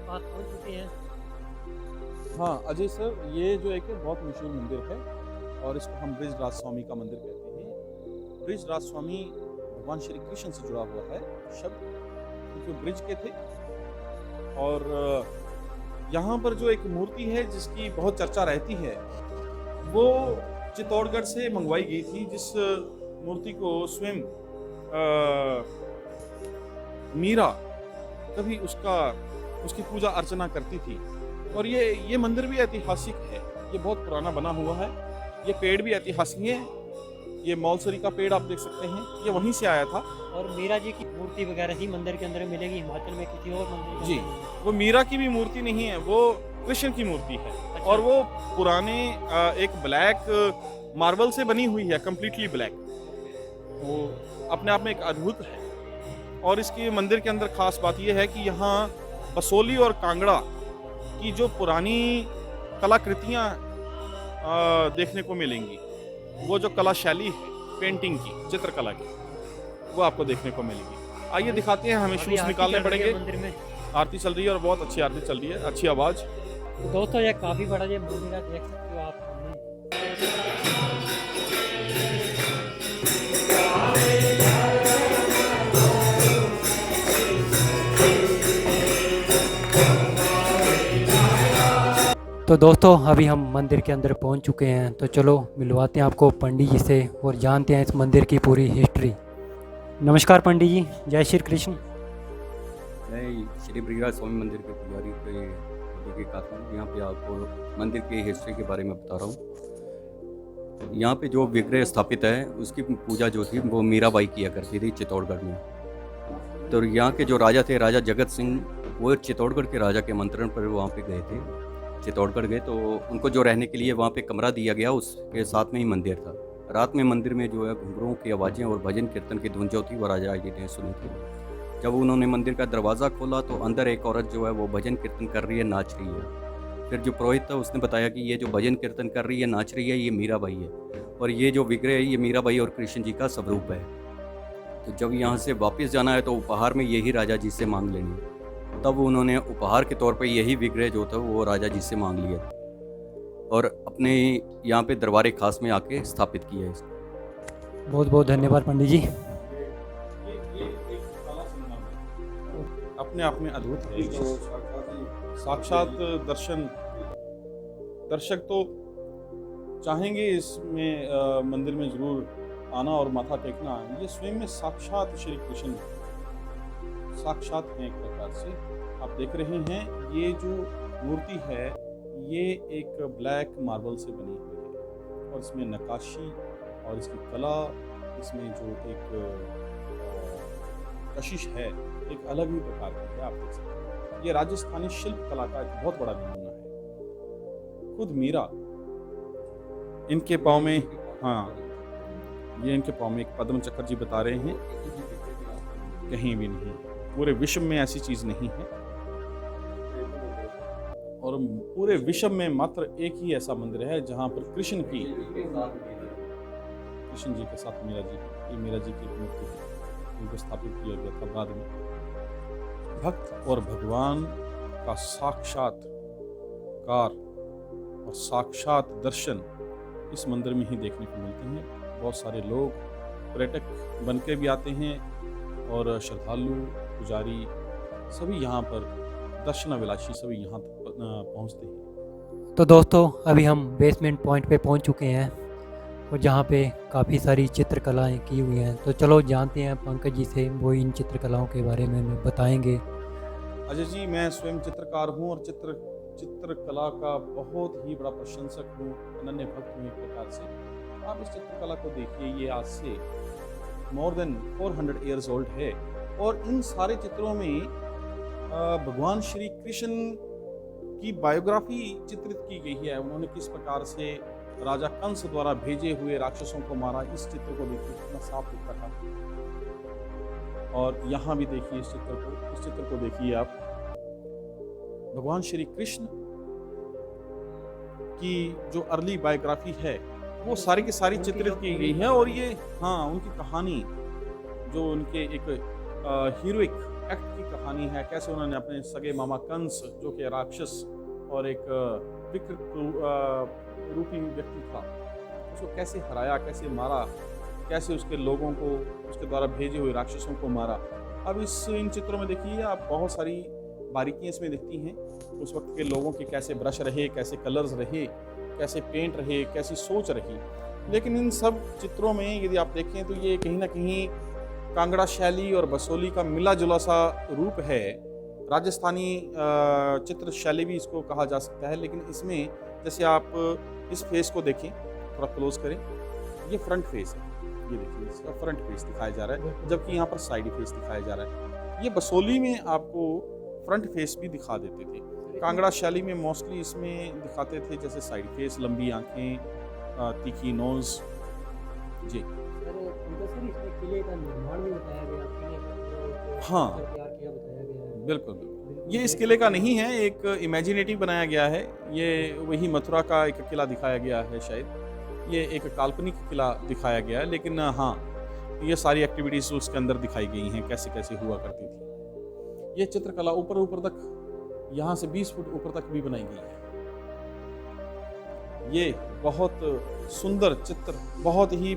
पास पहुंच चुके हैं। हाँ, अजय सर, ये जो एक बहुत मशहूर मंदिर है और इसको हम बृजराज स्वामी का मंदिर कहते हैं। बृजराज स्वामी भगवान श्री कृष्ण से जुड़ा हुआ है शब्द, क्योंकि वो ब्रिज के थे। और यहाँ पर जो एक मूर्ति है जिसकी बहुत चर्चा रहती है, वो चित्तौड़गढ़ से मंगवाई गई थी, जिस मूर्ति को स्वयं मीरा कभी उसकी पूजा अर्चना करती थी। और ये मंदिर भी ऐतिहासिक है, ये बहुत पुराना बना हुआ है। ये पेड़ भी ऐतिहासिक है, ये मौलसरी का पेड़ आप देख सकते हैं, ये वहीं से आया था। और मीरा जी की मूर्ति वगैरह ही मंदिर के अंदर मिलेगी, हिमाचल में किसी और मंदिर के जी, अंदर नहीं वो मीरा की भी मूर्ति नहीं है, वो कृष्ण की मूर्ति है। अच्छा। और वो पुराने एक ब्लैक मार्बल से बनी हुई है, कंप्लीटली ब्लैक। वो अपने आप में एक अद्भुत है। और इसके मंदिर के अंदर खास बात यह है कि यहाँ बसोली और कांगड़ा की जो पुरानी कलाकृतियाँ देखने को मिलेंगी, वो जो कला शैली है पेंटिंग की, चित्रकला की, वो आपको देखने को मिलेगी। आइए दिखाते हैं, हमें अभी शूज आरती निकालने चल रही है पड़ेंगे। मंदिर में। आरती चल रही है और बहुत अच्छी आरती चल रही है, अच्छी आवाज़। तो दोस्तों ये काफी बड़ा ये मंदिर है, देख सकते हो आप सामने। तो दोस्तों अभी हम मंदिर के अंदर पहुंच चुके हैं, तो चलो मिलवाते हैं आपको पंडित जी से और जानते हैं इस मंदिर की पूरी हिस्ट्री। नमस्कार पंडित जी, जय श्री कृष्ण। मैं श्री बृजराज स्वामी मंदिर के पुजारी के होने के कारण यहाँ पे आपको मंदिर की हिस्ट्री के बारे में बता रहा हूँ। यहाँ पे जो विग्रह स्थापित है उसकी पूजा जो थी वो मीराबाई किया करती थी चित्तौड़गढ़ में। तो यहाँ के जो राजा थे, राजा जगत सिंह, वो चित्तौड़गढ़ के राजा के आमंत्रण पर वहाँ पे गए थे। चित्तौड़गढ़ गए तो उनको जो रहने के लिए वहाँ पे कमरा दिया गया, उसके साथ में ही मंदिर था। रात में मंदिर में जो है घुंघरुओं की आवाज़ें और भजन कीर्तन की धुन जो थी वो राजा जी ने सुनी थी। जब उन्होंने मंदिर का दरवाज़ा खोला तो अंदर एक औरत जो है वो भजन कीर्तन कर रही है, नाच रही है। फिर जो पुरोहित था उसने बताया कि ये जो भजन कीर्तन कर रही है, नाच रही है, ये मीराबाई है और ये जो विग्रह है ये मीराबाई और कृष्ण जी का स्वरूप है। तो जब यहाँ से वापस जाना है तो उपहार में यही राजा जी से मांग लेनी है। तब उन्होंने उपहार के तौर पर यही विग्रह जो था वो राजा जी से मांग लिया और अपने यहाँ पे दरबार खास में आके स्थापित किया इसको। बहुत बहुत धन्यवाद पंडित जी। ये एक कला संगम है, अपने आप में अद्भुत है। साक्षात दर्शक तो चाहेंगे इसमें मंदिर में जरूर आना और माथा टेकना। ये स्वयं में साक्षात श्री कृष्ण साक्षात हैं एक प्रकार से। आप देख रहे हैं ये जो मूर्ति है ये एक ब्लैक मार्बल से बनी हुई है और इसमें नक्काशी और इसकी कला, इसमें जो एक कशिश है एक अलग ही प्रकार की है। आप देख सकते हैं ये राजस्थानी शिल्प कला का एक बहुत बड़ा नमूना है। खुद मीरा इनके पाँव में, हाँ ये इनके पाँव में एक पद्म चक्र जी बता रहे हैं, कहीं भी नहीं, पूरे विश्व में ऐसी चीज नहीं है। और पूरे विश्व में मात्र एक ही ऐसा मंदिर है जहां पर कृष्ण जी के साथ मीरा जी की मूर्ति उनको स्थापित किया गया था। बाद में भक्त और भगवान का साक्षात्कार और साक्षात दर्शन इस मंदिर में ही देखने को मिलते हैं। बहुत सारे लोग पर्यटक बन के भी आते हैं और श्रद्धालु, पुजारी सभी यहाँ पर, दर्शनाभिलाषी सभी यहाँ तक पहुँचते हैं। तो दोस्तों अभी हम बेसमेंट पॉइंट पे पहुंच चुके हैं और जहाँ पे काफ़ी सारी चित्रकलाएं की हुई हैं। तो चलो जानते हैं पंकज जी से, वो इन चित्रकलाओं के बारे में हमें बताएंगे। अजय जी, मैं स्वयं चित्रकार हूँ और चित्रकला का बहुत ही बड़ा प्रशंसक हूँ, अनन्य भक्त हूँ एक प्रकार से। आप इस चित्रकला को देखिए, ये आज से मोर देन 400 ईयर्स ओल्ड है और इन सारे चित्रों में भगवान श्री कृष्ण की बायोग्राफी चित्रित की गई है। उन्होंने किस प्रकार से राजा कंस द्वारा भेजे हुए राक्षसों को मारा, इस चित्र को देखिए कितना साफ दिखता था। और यहाँ भी देखिए इस चित्र को देखिए आप, भगवान श्री कृष्ण की जो अर्ली बायोग्राफी है वो सारी की सारी चित्रित की गई है। और ये, हाँ, उनकी कहानी जो उनके एक हीरोइक एक्ट की कहानी है, कैसे उन्होंने अपने सगे मामा कंस जो कि राक्षस और एक विकृत रूपी व्यक्ति था, उसको कैसे हराया, कैसे मारा, कैसे उसके लोगों को उसके द्वारा भेजे हुए राक्षसों को मारा। अब इन चित्रों में देखिए आप बहुत सारी बारीकियां इसमें दिखती हैं, उस वक्त के लोगों के कैसे ब्रश रहे, कैसे कलर्स रहे, कैसे पेंट रहे, कैसी सोच रही। लेकिन इन सब चित्रों में यदि आप देखें तो ये कहीं ना कहीं कांगड़ा शैली और बसोली का मिला जुला सा रूप है। राजस्थानी चित्र शैली भी इसको कहा जा सकता है। लेकिन इसमें जैसे आप इस फेस को देखें, थोड़ा क्लोज करें, ये फ्रंट फेस है, ये देखिए इसका फ्रंट फेस दिखाया जा रहा है, जबकि यहाँ पर साइड फेस दिखाया जा रहा है। ये बसोली में आपको फ्रंट फेस भी दिखा देते थे, कांगड़ा शैली में मोस्टली इसमें दिखाते थे जैसे साइड फेस, लंबी आंखें, तीखी नोज। जी किले का निर्माण भी बताया गया, किले का हाँ तैयार किया बताया गया है। बिल्कुल बिल्कुल, ये इस किले का नहीं है, एक इमेजिनेटिव बनाया गया है। ये वही मथुरा का एक किला दिखाया गया है, शायद ये एक काल्पनिक किला दिखाया गया है। लेकिन हाँ, ये सारी एक्टिविटीज उसके अंदर दिखाई गई हैं, कैसे कैसे हुआ करती थी। ये चित्रकला ऊपर ऊपर तक, यहाँ से 20 फुट ऊपर तक भी बनाई गई है। ये बहुत सुंदर चित्र, बहुत ही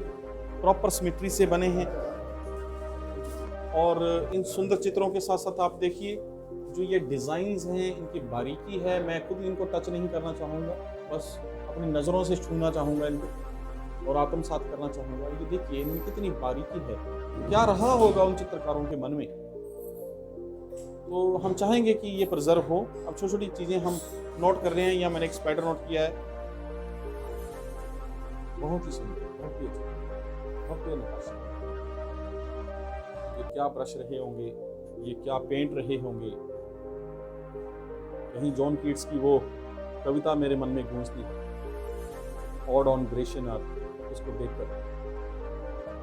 प्रॉपर सिमेट्री से बने हैं। और इन सुंदर चित्रों के साथ साथ आप देखिए जो ये डिज़ाइंस हैं, इनकी बारीकी है। मैं खुद इनको टच नहीं करना चाहूँगा, बस अपनी नज़रों से छूना चाहूँगा इनको और आत्मसात करना चाहूँगा। ये देखिए इनमें कितनी बारीकी है, क्या रहा होगा उन चित्रकारों के मन में। तो हम चाहेंगे कि ये प्रिजर्व हो। अब छोटी छोटी चीज़ें हम नोट कर रहे हैं, या मैंने एक स्पाइडर नोट किया है, बहुत ही सुंदर, बहुत ही अच्छा, बहुत ही नकाशी। ये क्या ब्रश रहे होंगे, ये क्या पेंट रहे होंगे। कहीं जॉन कीट्स की वो कविता मेरे मन में गूंजती है, ऑड ऑन ग्रेशियन अर्थ, उसको देखकर,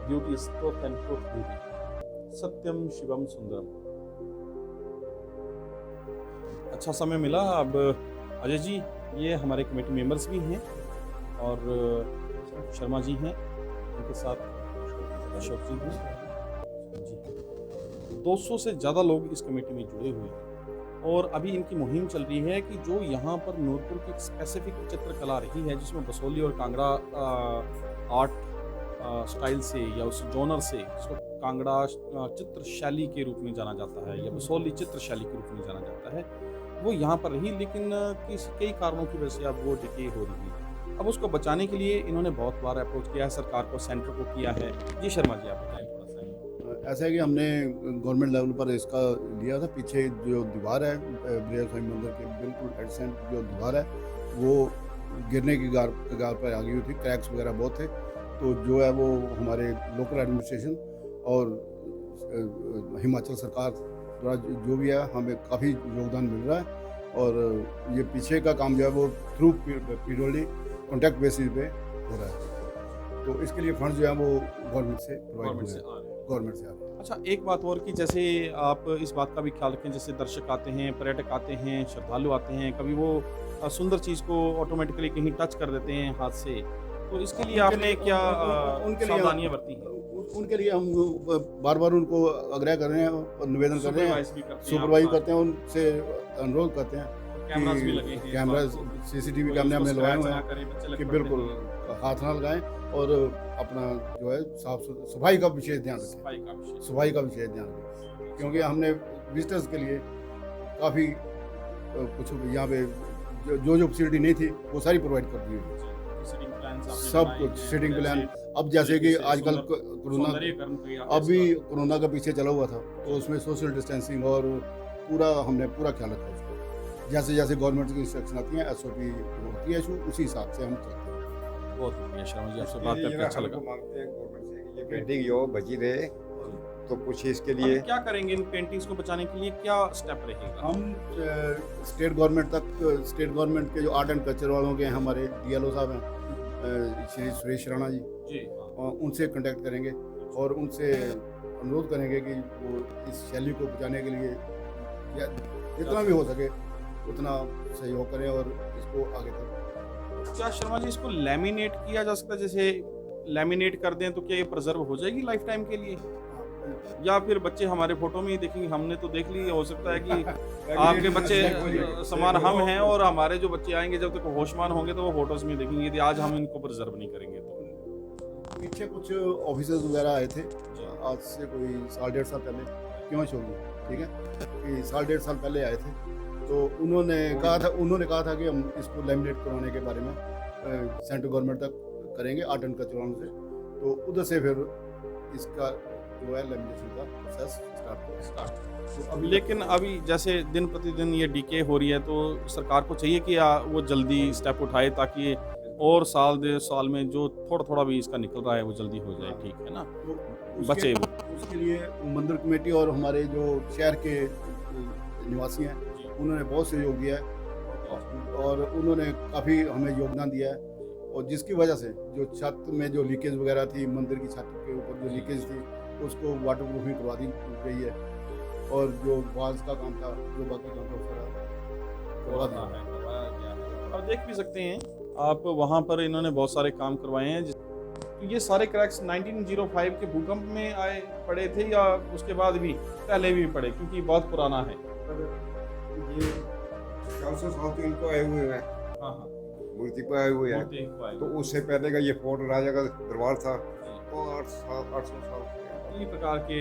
beauty is truth and truth beauty, सत्यम शिवम सुंदरम। अच्छा समय मिला। अब अजय जी, ये हमारे कमेटी मेंबर्स भी हैं और शर्मा जी हैं, उनके साथ अशोक जी हैं जी। 200 से ज़्यादा लोग इस कमेटी में जुड़े हुए हैं और अभी इनकी मुहिम चल रही है कि जो यहाँ पर नूरपुर की एक स्पेसिफिक चित्रकला रही है, जिसमें बसोली और कांगड़ा आर्ट स्टाइल से या उस जोनर से इसको कांगड़ा चित्र शैली के रूप में जाना जाता है या बसोली चित्र शैली के रूप में जाना जाता है, वो यहाँ पर रही। लेकिन कई कारणों की वजह से अब वो डिके हो रही है। अब उसको बचाने के लिए इन्होंने बहुत बार अप्रोच किया है, सरकार को, सेंटर को किया है। जी शर्मा जी, आप बताएं थोड़ा सा। ऐसा है कि हमने गवर्नमेंट लेवल पर इसका लिया था। पीछे जो दीवार है ब्रिया स्वामी मंदिर के बिल्कुल एडसेंट जो दीवार है, वो गिरने की कगार पर आ गई हुई थी, क्रैक्स वगैरह बहुत थे। तो जो है वो हमारे लोकल एडमिनिस्ट्रेशन और हिमाचल सरकार द्वारा जो भी है, हमें काफ़ी योगदान मिल रहा है। और ये पीछे का काम जो है वो थ्रू पीडब्ल्यूडी कॉन्टैक्ट बेसिस पे हो रहा है। तो इसके लिए फंड जो है वो गवर्नमेंट से प्रोवाइड हुए, गवर्नमेंट से आ रहे हैं। अच्छा, एक बात और कि जैसे आप इस बात का भी ख्याल रखें, जैसे दर्शक आते हैं, पर्यटक आते हैं, श्रद्धालु आते हैं, कभी वो सुंदर चीज़ को ऑटोमेटिकली कहीं टच कर देते हैं हाथ से, तो इसके लिए आपने क्या सावधानियां बरती हैं? उनके लिए हम बार बार उनको आग्रह कर रहे हैं और निवेदन कर रहे हैं, सुपरवाइज करते हैं, उनसे अनुरोध करते हैं कैमरास भी लगे हैं, कैमरा CCTV कैमरे हमने लगाए हुए हैं कि बिल्कुल हाथ ना लगाएं और अपना जो है सफाई का विशेष ध्यान रखें, सफाई का विशेष ध्यान रखें। क्योंकि हमने विजिटर्स के लिए काफ़ी कुछ यहाँ पे जो फैसिलिटी नहीं थी वो सारी प्रोवाइड कर दी हुई, सब कुछ सीटिंग प्लान। अब जैसे कि आजकल कोरोना, अभी कोरोना का पीछे चला हुआ था, तो उसमें सोशल डिस्टेंसिंग और पूरा हमने पूरा ख्याल रखा उसका। जैसे जैसे गवर्नमेंट की इंस्ट्रक्शन आती है, SOP होती है, उसी हिसाब से हम चलते हैं। बहुत शुक्रिया शर्मा जी, आपसे बात करके अच्छा लगा। मांगते हैं गवर्नमेंट से कि ये पेंटिंग जो बची रहे, तो कुछ इसके लिए क्या करेंगे इन पेंटिंग्स को बचाने के लिए, क्या स्टेप रहेगा? हम स्टेट गवर्नमेंट के जो आर्ट एंड कल्चर वालों के हमारे DLO साहब हैं, श्री सुरेश राणा जी, उनसे कांटेक्ट करेंगे और उनसे अनुरोध करेंगे कि वो इस शैली को बचाने के लिए जितना भी हो सके उतना सहयोग करें और इसको आगे तक। क्या शर्मा जी, इसको लैमिनेट किया जा सकता है? जैसे लैमिनेट कर दें तो क्या ये प्रिजर्व हो जाएगी लाइफ टाइम के लिए? या फिर बच्चे हमारे फोटो में ही देखेंगे, हमने तो देख ली, हो सकता है कि आपके बच्चे समान हम हैं और हमारे जो बच्चे आएंगे जब तक वो होशमान होंगे तो वो फोटोज में देखेंगे, यदि आज हम इनको प्रिजर्व नहीं करेंगे तो। पीछे कुछ ऑफिसर्स वगैरह आए थे आज से कोई 1.5 साल पहले, क्यों छोड़ू, ठीक है, कि 1.5 साल पहले आए थे। तो उन्होंने कहा था कि हम इसको लैमिनेट करवाने के बारे में सेंट्रल गवर्नमेंट तक करेंगे आर्ट एंड कल्चरल से। तो उधर से फिर इसका जो है लैमिनेशन का प्रोसेस स्टार्ट। तो अभी लेकिन अभी जैसे दिन प्रतिदिन ये डीके हो रही है तो सरकार को चाहिए कि वो जल्दी स्टेप उठाए ताकि और साल 1.5 साल में जो थोड़ा थोड़ा भी इसका निकल रहा है वो जल्दी हो जाए, ठीक है ना, तो बचे वो। उसके लिए मंदिर कमेटी और हमारे जो शहर के निवासी हैं उन्होंने बहुत सहयोग दिया है और उन्होंने काफ़ी हमें योगदान दिया है। और जिसकी वजह से जो छत में जो लीकेज वगैरह थी, मंदिर की छत के ऊपर जो लीकेज थी उसको वाटर प्रूफिंग करवा दी गई है। और जो वाल्स का काम था, जो बाकी काम था करवा दिया है। अब देख भी सकते हैं आप, वहाँ पर इन्होंने बहुत सारे काम करवाए हैं। तो ये सारे क्रैक्स 1905 के भूकंप में आए पड़े थे या उसके बाद भी पहले भी पड़े, क्योंकि बहुत पुराना है। ये 400 साल तो इनको आए हुए हैं, हाँ हाँ, मूर्ति पे आए हुए हैं। मूर्ति को आए। तो उससे पहले का ये फोर्ट राजा का दरबार था, तो 800 साल इसी प्रकार के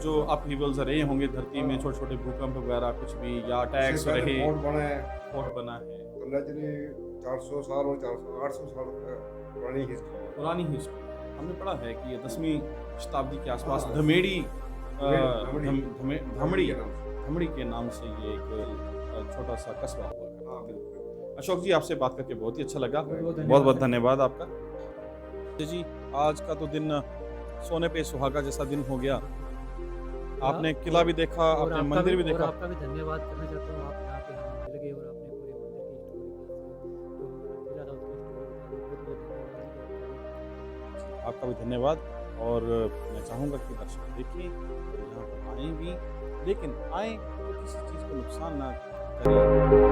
जो अपहीवल्स रहे होंगे धरती में, छोटे छोटे भूकंप वगैरह कुछ भी, या अटैक्स रहे, फोर्ट बना है। फोर्ट बना है। तो नजरे 400 साल और 800 साल पुरानी हिस्ट्री है। पुरानी हिस्ट्री हमने पढ़ा है कि ये 10वीं शताब्दी के आसपास धमेड़ी धमड़ी के नाम से ये एक छोटा सा कस्बा हुआ है। अशोक जी, आपसे बात करके बहुत ही अच्छा लगा, बहुत बहुत धन्यवाद आपका जी। आज का तो दिन सोने पे सुहागा जैसा दिन हो गया। आपने किला भी देखा, और आपने मंदिर भी देखा। आपका भी धन्यवाद करना चाहता हूँ, आप यहाँ पे हमें मिल गए और आपने पूरे मंदिर की स्टोरी बताई। आपका भी धन्यवाद। और मैं चाहूँगा कि दर्शक देखें, यहाँ पर आएँ भी, लेकिन आएँ तो किसी चीज़ को नुकसान ना करें।